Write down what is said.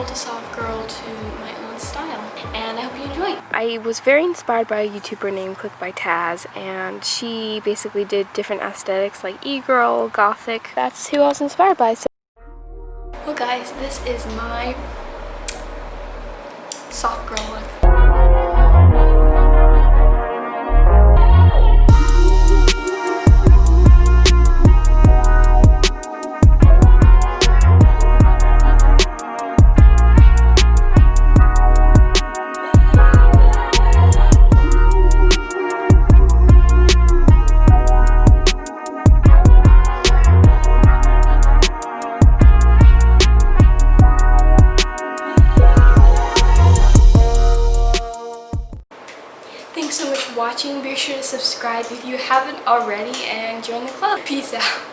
girl to soft girl to my own style, and I hope you enjoy. I was very inspired by a YouTuber named Click by Taz, and she basically did different aesthetics like e-girl, gothic. That's who I was inspired by. So Well guys, this is my soft girl look. Thanks so much for watching. Be sure to subscribe if you haven't already and join the club. Peace out.